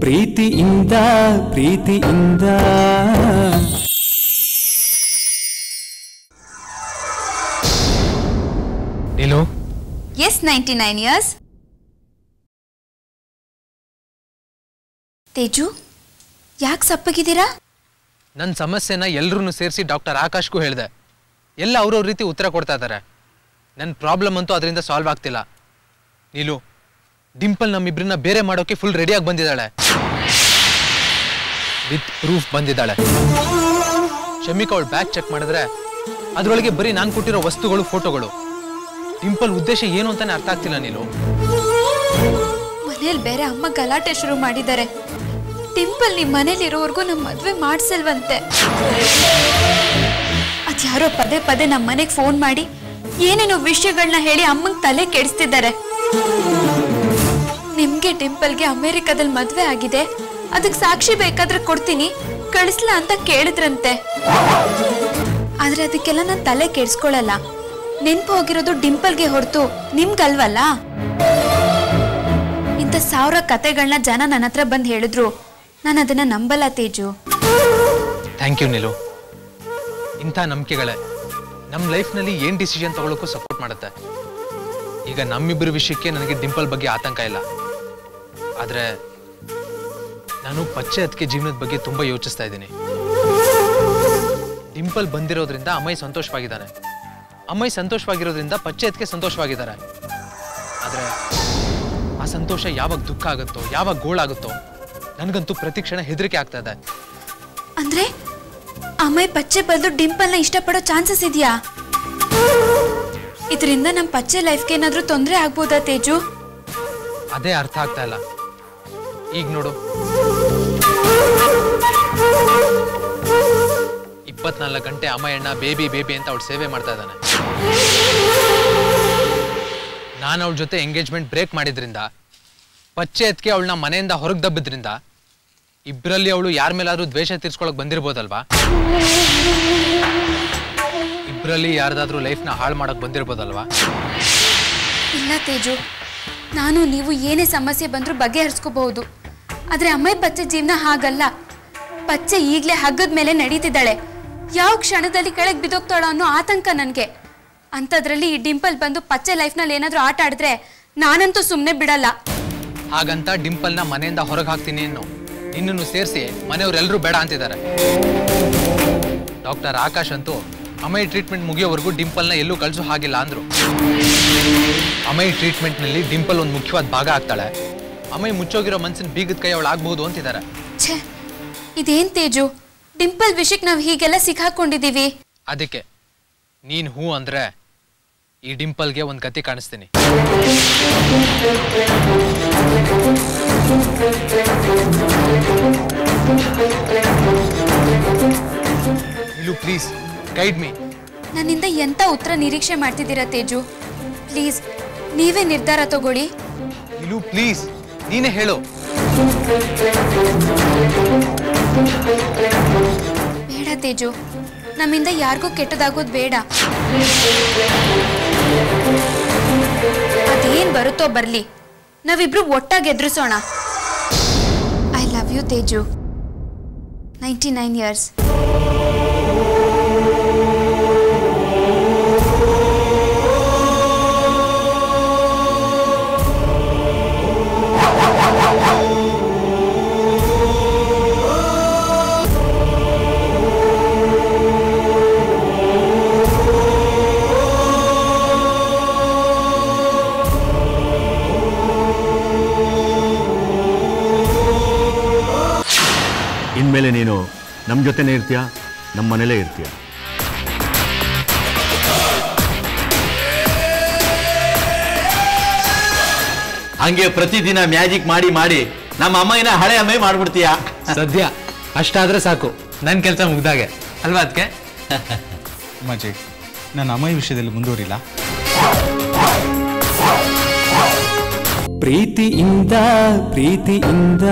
ಪ್ರೀತಿಯಿಂದ ಪ್ರೀತಿಯಿಂದ ನೀನು ಎಸ್ 99 ಇಯರ್ಸ್ ತೇಜು ಯಾಕೆ ಸಪ್ಪಗಿದ್ದೀರಾ? ನನ್ನ ಸಮಸ್ಯೆನ ಎಲ್ಲರೂ ಸೇರಿಸಿ ಡಾಕ್ಟರ್ ಆಕಾಶ್ಗೂ ಹೇಳಿದೆ. ಎಲ್ಲ ಅವ್ರವ್ರ ರೀತಿ ಉತ್ತರ ಕೊಡ್ತಾ ಇದ್ದಾರೆ. ನನ್ನ ಪ್ರಾಬ್ಲಮ್ ಅಂತೂ ಅದರಿಂದ ಸಾಲ್ವ್ ಆಗ್ತಿಲ್ಲ. ನೀಲು ಡಿಂಪಲ್ ನಮ್ಮಿಬ್ಬರನ್ನ ಬೇರೆ ಮಾಡೋಕೆ ಫುಲ್ ರೆಡಿಯಾಗಿ ಬಂದಿದ್ದಾಳೆ. ವಿತ್ ಪ್ರೂಫ್ ಬಂದಿದ್ದಾಳೆ. ಶಮಿಕಾ ಅವಳು ಬ್ಯಾಗ್ ಚೆಕ್ ಮಾಡಿದ್ರೆ ಅದರೊಳಗೆ ಬರೀ ನಾನು ಕೊಟ್ಟಿರೋ ವಸ್ತುಗಳು, ಫೋಟೋಗಳು. ಡಿಂಪಲ್ ಉದ್ದೇಶ ಏನು ಅಂತಾನೆ ಅರ್ಥ ಆಗ್ತಿಲ್ಲ. ನೀನು ಮನೇಲಿ ಬೇರೆ ಅಮ್ಮ ಗಲಾಟೆ ಶುರು ಮಾಡಿದ್ದಾರೆ. ಡಿಂಪಲ್ ನಿಮ್ಮ ಮನೇಲಿರೋವರೆಗೂ ನಮ್ಮ ಮದುವೆ ಮಾಡಿಸಲ್ವಂತೆ. ಅದ್ಯಾರೋ ಪದೇ ಪದೇ ನಮ್ಮ ಮನೆಗೆ ಫೋನ್ ಮಾಡಿ ಏನೇನೋ ವಿಷಯಗಳನ್ನ ಹೇಳಿ ಅಮ್ಮಂಗೆ ತಲೆ ಕೆಡಿಸ್ತಿದ್ದಾರೆ. ನಿಮ್ಗೆ ಡಿಂಪಲ್ಗೆ ಅಮೆರಿಕದಲ್ಲಿ ಮದುವೆ ಆಗಿದೆ, ಅದಕ್ಕೆ ಸಾಕ್ಷಿ ಬೇಕಾದ್ರೆ ಕೊಡ್ತೀನಿ, ಕಳಿಸ್ಲಾ ಅಂತ ಕೇಳಿದ್ರಂತೆ. ಆದ್ರೆ ಅದಕ್ಕೆಲ್ಲ ನಾನು ತಲೆ ಕೆಡಿಸ್ಕೊಳ್ಳಲ್ಲ. ನೆನ್ಪು ಹೋಗಿರೋದು ಡಿಂಪಲ್ಗೆ ಹೊರತು ನಿಮ್ಗಲ್ವಲ್ಲ. ಇಂಥ 1000 ಕತೆಗಳನ್ನ ಜನ ನನ್ನ ಹತ್ರ ಬಂದು ಹೇಳಿದ್ರು, ನಾನು ಅದನ್ನ ನಂಬಲ್ಲ ತೇಜು. Thank you Neelu. ಇಂಥ ನಂಬಿಕೆಗಳೇ ನಮ್ಮ ಲೈಫ್ನಲ್ಲಿ ಏನು ಡಿಸಿಷನ್ ತಗೊಳ್ಳೋಕ್ಕೂ ಸಪೋರ್ಟ್ ಮಾಡುತ್ತೆ. ಈಗ ನಮ್ಮಿಬ್ಬರ ವಿಷಯಕ್ಕೆ ನನಗೆ ಡಿಂಪಲ್ ಬಗ್ಗೆ ಆತಂಕ ಇಲ್ಲ. ಆದರೆ ನಾನು ಪಚ್ಚೆ ಅದಕ್ಕೆ ಜೀವನದ ಬಗ್ಗೆ ತುಂಬ ಯೋಚಿಸ್ತಾ ಇದ್ದೀನಿ. ಡಿಂಪಲ್ ಬಂದಿರೋದ್ರಿಂದ ಅಮ್ಮಯ್ಯ ಸಂತೋಷವಾಗಿದ್ದಾನೆ. ಅಮ್ಮಯ್ಯ ಸಂತೋಷವಾಗಿರೋದ್ರಿಂದ ಪಚ್ಚೆ ಅದಕ್ಕೆ ಸಂತೋಷವಾಗಿದ್ದಾರೆ. ಆದರೆ ಆ ಸಂತೋಷ ಯಾವಾಗ ದುಃಖ ಆಗುತ್ತೋ, ಯಾವಾಗ ಗೋಳಾಗುತ್ತೋ, ನನಗಂತೂ ಪ್ರತಿ ಕ್ಷಣ ಹೆದರಿಕೆ ಆಗ್ತಾ ಇದೆ. ಅಂದ್ರೆ ಅಮ್ಮಯ್ಯ ಪಚ್ಚೆ ಬದಲು ಡಿಂಪಲ್ನ ಇಷ್ಟಪಡೋ ಚಾನ್ಸಸ್ ಇದೆಯಾ? ಇದರಿಂದ ನಮ್ಮ ಪಚ್ಚೆ ಲೈಫ್ಗೆ ಏನಾದ್ರೂ ತೊಂದರೆ ಆಗ್ಬೋದಾ ತೇಜು? ಅದೇ ಅರ್ಥ ಆಗ್ತಾ ಇಲ್ಲ. ಈಗ ನೋಡು, 24 ಗಂಟೆ ಅಮ್ಮಯ್ಯಣ್ಣ ಬೇಬಿ ಬೇಬಿ ಅಂತ ಅವಳು ಸೇವೆ ಮಾಡ್ತಾ ಇದ್ದಾನೆ. ನಾನು ಅವಳ ಜೊತೆ ಎಂಗೇಜ್ಮೆಂಟ್ ಬ್ರೇಕ್ ಮಾಡಿದ್ರಿಂದ, ಪಚ್ಚೆ ಅದಕ್ಕೆ ಅವಳನ್ನ ಮನೆಯಿಂದ ಹೊರಗೆ ದಬ್ಬಿದ್ರಿಂದ, ಇಬ್ಬರಲ್ಲಿ ಅವಳು ಯಾರ ಮೇಲಾದ್ರೂ ದ್ವೇಷ ತೀರ್ಸ್ಕೊಳಕ್ ಬಂದಿರ್ಬೋದಲ್ವಾ? ಇಬ್ಬರಲ್ಲಿ ಯಾರ್ದಾದ್ರೂ ಲೈಫ್ನ ಹಾಳು ಮಾಡಕ್ ಬಂದಿರ್ಬೋದಲ್ವಾ? ಇಲ್ಲ ತೇಜು, ನಾನು ನೀವು ಏನೇ ಸಮಸ್ಯೆ ಬಂದರೂ ಬಗೆಹರಿಸ್ಕೋಬಹುದು. ಆದರೆ ಅಮ್ಮಯ್ಯ ಪಚ್ಚೆ ಜೀವನ ಹಾಗಲ್ಲ. ಪಚ್ಚೆ ಈಗಲೇ ಹಗ್ಗದ ಮೇಲೆ ನಡೀತಿದ್ದಾಳೆ. ಯಾವ ಕ್ಷಣದಲ್ಲಿ ಕೆಳಗೆ ಬಿದ್ದೋಗ್ತಾಳೋ ಅನ್ನೋ ಆತಂಕ ನನಗೆ. ಅಂಥದ್ರಲ್ಲಿ ಈ ಡಿಂಪಲ್ ಬಂದು ಪಚ್ಚೆ ಲೈಫ್ನಲ್ಲಿ ಏನಾದರೂ ಆಟ ಆಡಿದ್ರೆ ನಾನಂತೂ ಸುಮ್ಮನೆ ಬಿಡಲ್ಲ. ಹಾಗಂತ ಡಿಂಪಲ್ನ ಮನೆಯಿಂದ ಹೊರಗೆ ಹಾಕ್ತೀನಿ ಅನ್ನೋ ನಿನ್ನನ್ನು ಸೇರಿಸಿ ಮನೆಯವರೆಲ್ಲರೂ ಬೇಡ ಅಂತಿದ್ದಾರೆ. ಡಾಕ್ಟರ್ ಆಕಾಶ್ ಅಂತೂ ಅಮ್ಮಯ್ಯ ಟ್ರೀಟ್ಮೆಂಟ್ ಮುಗಿಯೋವರೆಗೂ ಡಿಂಪಲ್ನ ಎಲ್ಲೂ ಕಳಿಸೋ ಹಾಗಿಲ್ಲ ಅಂದ್ರು. ಅಮ್ಮಯ್ಯ ಟ್ರೀಟ್ಮೆಂಟ್ನಲ್ಲಿ ಡಿಂಪಲ್ ಒಂದು ಮುಖ್ಯವಾದ ಭಾಗ ಆಗ್ತಾಳೆ. ಅಮ್ಮಯ್ಯ ಮುಚ್ಚೋಗಿರೋ ಮನ್ಸಿನ ಬೀಗದ ಕೈ ಅವಳು ಆಗ್ಬಹುದು ಅಂತಿದ್ದಾರೆ. ಛೇ, ಇದೇನ್ ತೇಜು, ಡಿಂಪಲ್ ವಿಷಯಕ್ಕೆ ನಾವು ಹೀಗೆಲ್ಲ ಸಿಕ್ಕಾಕೊಂಡಿದ್ದೀವಿ. ಅದಕ್ಕೆ ನೀನು ಹೂ ಅಂದ್ರೆ ಈ ಡಿಂಪಲ್ಗೆ ಒಂದು ಕತೆ ಕಾಣಿಸ್ತೀನಿ. ಇಲು ಪ್ಲೀಸ್ ಗೈಡ್ ಮೀ. ನನ್ನಿಂದ ಎಂತ ಉತ್ತರ ನಿರೀಕ್ಷೆ ಮಾಡ್ತಿದ್ದೀರಾ ತೇಜು? ಪ್ಲೀಸ್ ನೀವೇ ನಿರ್ಧಾರ ತಗೊಳ್ಳಿ. ಇಲು ಪ್ಲೀಸ್ ನೀನೇ ಹೇಳು. ಬೇಡ ತೇಜು, ನಮ್ಮಿಂದ ಯಾರಿಗೂ ಕೆಟ್ಟದಾಗೋದು ಬೇಡ. ಅದೇನ್ ಬರುತ್ತೋ ಬರ್ಲಿ, ನಾವಿಬ್ರು ಒಟ್ಟಾಗಿ ಎದುರಿಸೋಣ. I love you Teju. 99 years. ಇನ್ಮೇಲೆ ನೀನು ನಮ್ಮ ಜೊತೆನೇ ಇರ್ತೀಯ, ನಮ್ಮ ಮನೇಲೇ ಇರ್ತೀಯ. ಹಂಗೆ ಪ್ರತಿದಿನ ಮ್ಯಾಜಿಕ್ ಮಾಡಿ ಮಾಡಿ ನಮ್ಮ ಅಮ್ಮಯ್ಯನ ಹಳೆ ಅಮ್ಮಯ್ಯ ಮಾಡ್ಬಿಡ್ತೀಯ. ಸದ್ಯ ಅಷ್ಟಾದ್ರೆ ಸಾಕು, ನನ್ನ ಕೆಲಸ ಮುಗ್ದಾಗೆ ಅಲ್ವಾ? ಅದಕ್ಕೆ ಅಮ್ಮಾಜಿ, ನನ್ನ ಅಮ್ಮಯ್ಯ ವಿಷಯದಲ್ಲಿ ಮುಂದುವರಿಲ್ಲ. ಪ್ರೀತಿಯಿಂದ ಪ್ರೀತಿಯಿಂದ